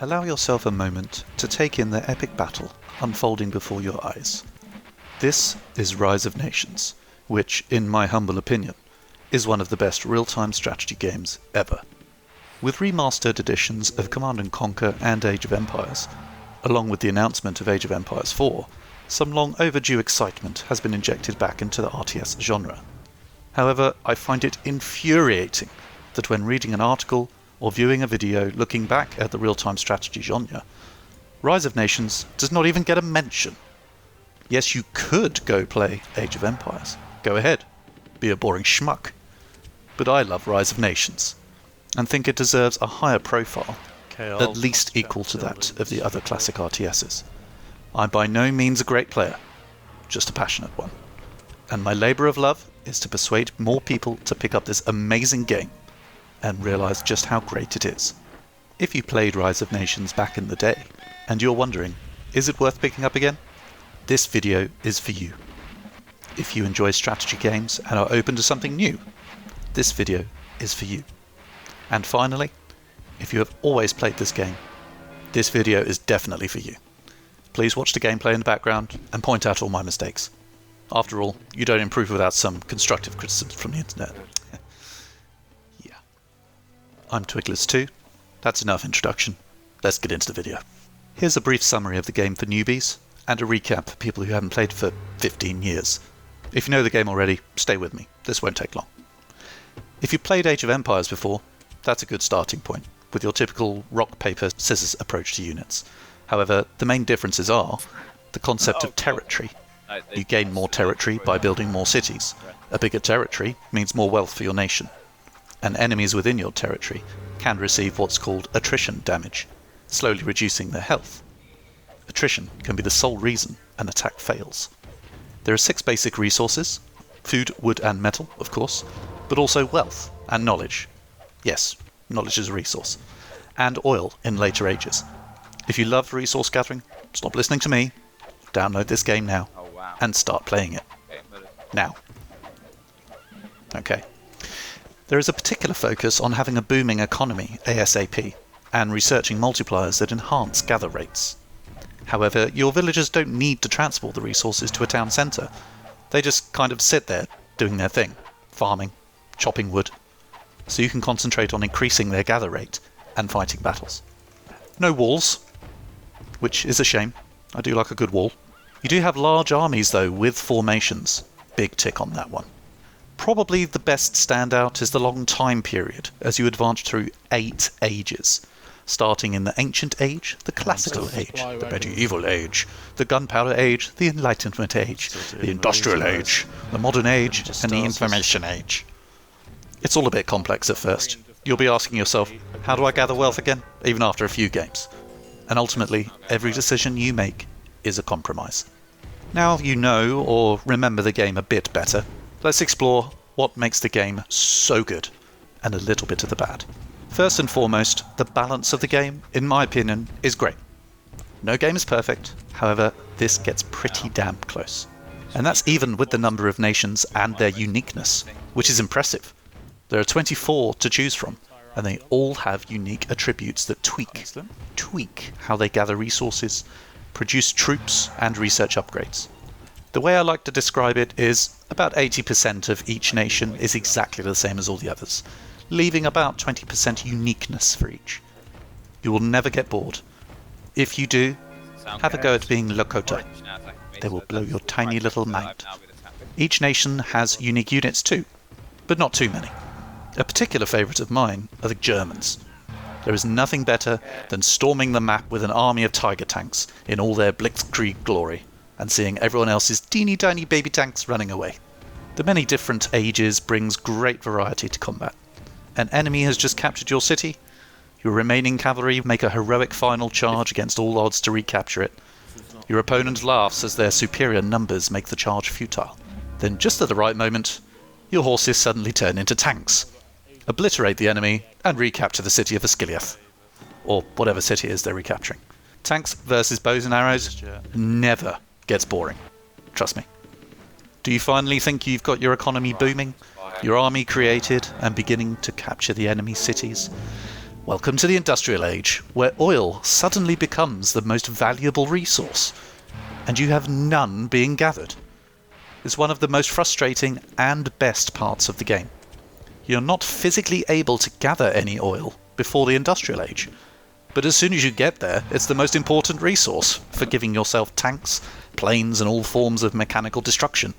allow yourself a moment to take in the epic battle unfolding before your eyes. This is Rise of Nations, which, in my humble opinion, is one of the best real-time strategy games ever. With remastered editions of Command & Conquer and Age of Empires, along with the announcement of Age of Empires 4, some long overdue excitement has been injected back into the RTS genre. However, I find it infuriating that when reading an article or viewing a video looking back at the real-time strategy genre, Rise of Nations does not even get a mention. Yes, you could go play Age of Empires. Go ahead. Be a boring schmuck. But I love Rise of Nations, and think it deserves a higher profile, at least equal to that of the other classic RTSs. I'm by no means a great player, just a passionate one. And my labour of love is to persuade more people to pick up this amazing game and realise just how great it is. If you played Rise of Nations back in the day, and you're wondering, is it worth picking up again? This video is for you. If you enjoy strategy games and are open to something new, this video is for you. And finally, if you have always played this game, this video is definitely for you. Please watch the gameplay in the background and point out all my mistakes. After all, you don't improve without some constructive criticism from the internet. Yeah. I'm Twigless2. That's enough introduction. Let's get into the video. Here's a brief summary of the game for newbies, and a recap for people who haven't played for 15 years. If you know the game already, stay with me. This won't take long. If you've played Age of Empires before, that's a good starting point, with your typical rock, paper, scissors approach to units. However, the main differences are the concept of territory. You gain more territory by building more cities. A bigger territory means more wealth for your nation. And enemies within your territory can receive what's called attrition damage, slowly reducing their health. Attrition can be the sole reason an attack fails. There are 6 basic resources: food, wood and metal, of course, but also wealth and knowledge. Yes, knowledge is a resource. And oil in later ages. If you love resource gathering, stop listening to me, download this game now, and start playing it. Now. Okay. There is a particular focus on having a booming economy ASAP, and researching multipliers that enhance gather rates. However, your villagers don't need to transport the resources to a town centre. They just kind of sit there, doing their thing, farming, chopping wood, so you can concentrate on increasing their gather rate and fighting battles. No walls, which is a shame. I do like a good wall. You do have large armies though, with formations. Big tick on that one. Probably the best standout is the long time period, as you advance through 8 ages, starting in the Ancient Age, the Classical Age, the Medieval Age, the Gunpowder Age, the Enlightenment Age, the Industrial Age, the Modern Age, and the Information Age. It's all a bit complex at first. You'll be asking yourself, how do I gather wealth again, even after a few games? And ultimately, every decision you make is a compromise. Now you know or remember the game a bit better, let's explore what makes the game so good, and a little bit of the bad. First and foremost, the balance of the game, in my opinion, is great. No game is perfect, however, this gets pretty damn close. And that's even with the number of nations and their uniqueness, which is impressive. There are 24 to choose from, and they all have unique attributes that tweak how they gather resources, produce troops, and research upgrades. The way I like to describe it is about 80% of each nation is exactly the same as all the others, leaving about 20% uniqueness for each. You will never get bored. If you do, have a go at being Lakota. They will blow your tiny little mind. Each nation has unique units too, but not too many. A particular favourite of mine are the Germans. There is nothing better than storming the map with an army of tiger tanks in all their blitzkrieg glory, and seeing everyone else's teeny tiny baby tanks running away. The many different ages brings great variety to combat. An enemy has just captured your city. Your remaining cavalry make a heroic final charge against all odds to recapture it. Your opponent laughs as their superior numbers make the charge futile. Then just at the right moment, your horses suddenly turn into tanks, obliterate the enemy, and recapture the city of Asciliath. Or whatever city it is they're recapturing. Tanks versus bows and arrows never gets boring. Trust me. Do you finally think you've got your economy booming, your army created, and beginning to capture the enemy cities? Welcome to the Industrial Age, where oil suddenly becomes the most valuable resource, and you have none being gathered. It's one of the most frustrating and best parts of the game. You're not physically able to gather any oil before the Industrial Age, but as soon as you get there, it's the most important resource for giving yourself tanks, planes, and all forms of mechanical destruction.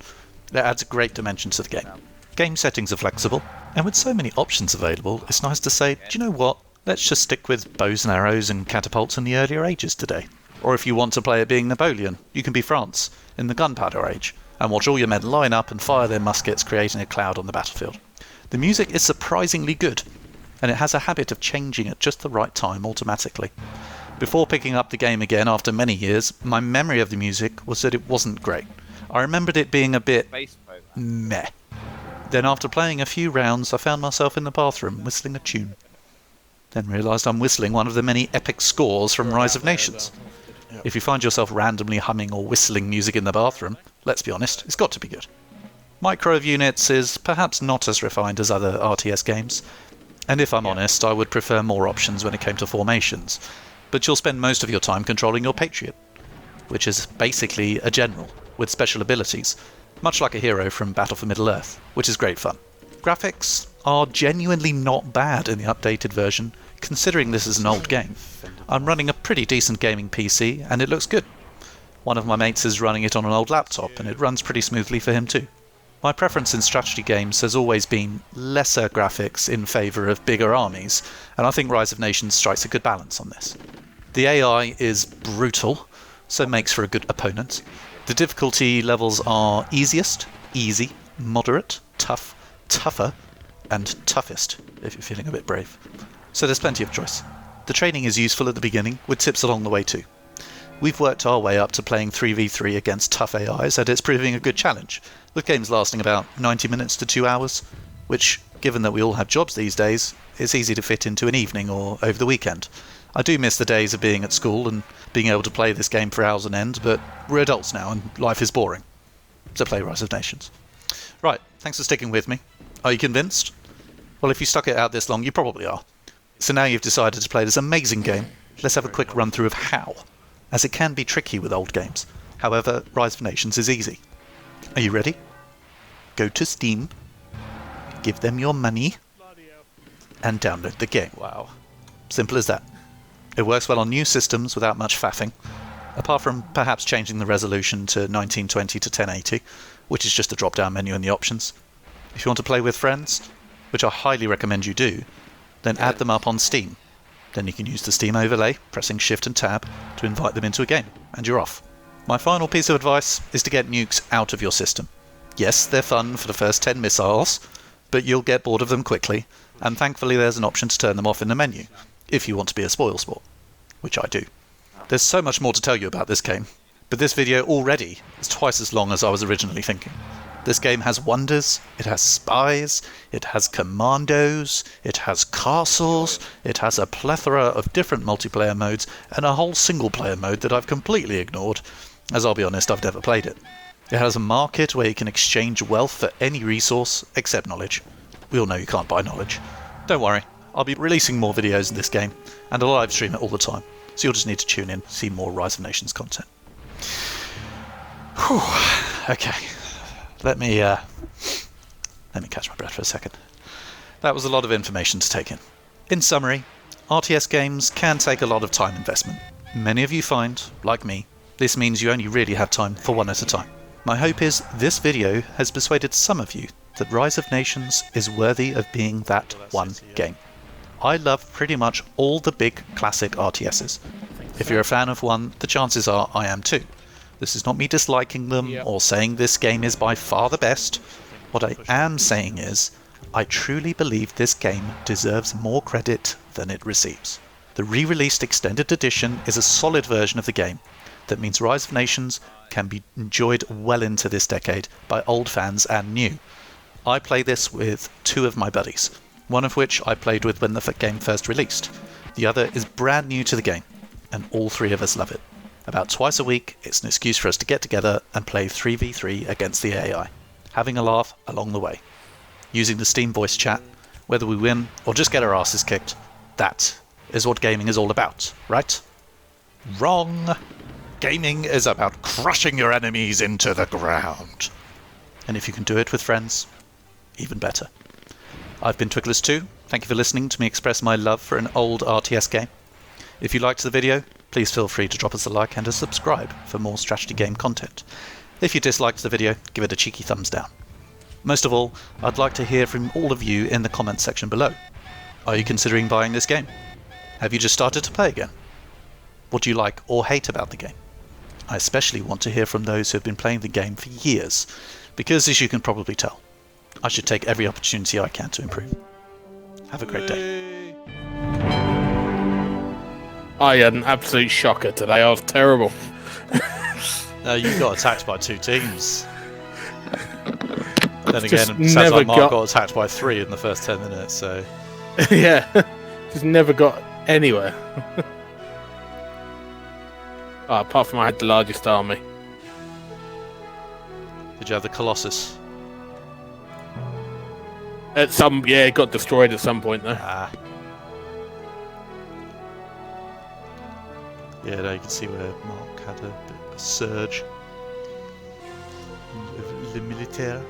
That adds a great dimension to the game. Game settings are flexible, and with so many options available, it's nice to say, do you know what? Let's just stick with bows and arrows and catapults in the earlier ages today. Or if you want to play it being Napoleon, you can be France in the Gunpowder Age, and watch all your men line up and fire their muskets, creating a cloud on the battlefield. The music is surprisingly good, and it has a habit of changing at just the right time automatically. Before picking up the game again after many years, my memory of the music was that it wasn't great. I remembered it being a bit meh. Then after playing a few rounds, I found myself in the bathroom whistling a tune. Then realised I'm whistling one of the many epic scores from Rise of Nations. If you find yourself randomly humming or whistling music in the bathroom, let's be honest, it's got to be good. Micro of Units is perhaps not as refined as other RTS games, and if I'm honest, I would prefer more options when it came to formations, but you'll spend most of your time controlling your Patriot, which is basically a general with special abilities, much like a hero from Battle for Middle-earth, which is great fun. Graphics are genuinely not bad in the updated version, considering this is an old game. I'm running a pretty decent gaming PC, and it looks good. One of my mates is running it on an old laptop, and it runs pretty smoothly for him too. My preference in strategy games has always been lesser graphics in favour of bigger armies, and I think Rise of Nations strikes a good balance on this. The AI is brutal, so makes for a good opponent. The difficulty levels are easiest, easy, moderate, tough, tougher, and toughest, if you're feeling a bit brave. So there's plenty of choice. The training is useful at the beginning, with tips along the way too. We've worked our way up to playing 3v3 against tough AIs, and it's proving a good challenge, with games lasting about 90 minutes to 2 hours, which, given that we all have jobs these days, is easy to fit into an evening or over the weekend. I do miss the days of being at school and being able to play this game for hours on end, but we're adults now and life is boring. So play Rise of Nations. Right, thanks for sticking with me. Are you convinced? Well, if you stuck it out this long, you probably are. So now you've decided to play this amazing game, let's have a quick run through of how, as it can be tricky with old games. However, Rise of Nations is easy. Are you ready? Go to Steam, give them your money, and download the game. Wow. Simple as that. It works well on new systems without much faffing, apart from perhaps changing the resolution to 1920 to 1080, which is just a drop-down menu in the options. If you want to play with friends, which I highly recommend you do, then add them up on Steam. Then you can use the Steam overlay, pressing Shift and Tab, to invite them into a game, and you're off. My final piece of advice is to get nukes out of your system. Yes, they're fun for the first 10 missiles, but you'll get bored of them quickly, and thankfully there's an option to turn them off in the menu, if you want to be a spoilsport, which I do. There's so much more to tell you about this game, but this video already is twice as long as I was originally thinking. This game has wonders, it has spies, it has commandos, it has castles, it has a plethora of different multiplayer modes, and a whole single-player mode that I've completely ignored, as I'll be honest, I've never played it. It has a market where you can exchange wealth for any resource except knowledge. We all know you can't buy knowledge. Don't worry, I'll be releasing more videos in this game, and I'll live stream it all the time, so you'll just need to tune in to see more Rise of Nations content. Whew, okay. Let me catch my breath for a second. That was a lot of information to take in. In summary, RTS games can take a lot of time investment. Many of you find, like me, this means you only really have time for one at a time. My hope is this video has persuaded some of you that Rise of Nations is worthy of being that one game. I love pretty much all the big classic RTSs. If you're a fan of one, the chances are I am too. This is not me disliking them or saying this game is by far the best. What I am saying is, I truly believe this game deserves more credit than it receives. The re-released Extended Edition is a solid version of the game that means Rise of Nations can be enjoyed well into this decade by old fans and new. I play this with two of my buddies, one of which I played with when the game first released. The other is brand new to the game, and all three of us love it. About twice a week, it's an excuse for us to get together and play 3v3 against the AI, having a laugh along the way. Using the Steam voice chat, whether we win or just get our asses kicked, that is what gaming is all about, right? Wrong! Gaming is about crushing your enemies into the ground. And if you can do it with friends, even better. I've been Twigglers2. Thank you for listening to me express my love for an old RTS game. If you liked the video, please feel free to drop us a like and a subscribe for more strategy game content. If you disliked the video, give it a cheeky thumbs down. Most of all, I'd like to hear from all of you in the comments section below. Are you considering buying this game? Have you just started to play again? What do you like or hate about the game? I especially want to hear from those who have been playing the game for years, because as you can probably tell, I should take every opportunity I can to improve. Have a great day. I had an absolute shocker today. I was terrible. No, you got attacked by 2 teams. Then Just again, it sounds never like Mark got attacked by 3 in the first 10 minutes, so... Yeah, just never got anywhere. Oh, apart from I had the largest army. Did you have the Colossus? It got destroyed at some point though. Ah. Yeah, now you can see where Mark had a bit of a surge. Le militaire.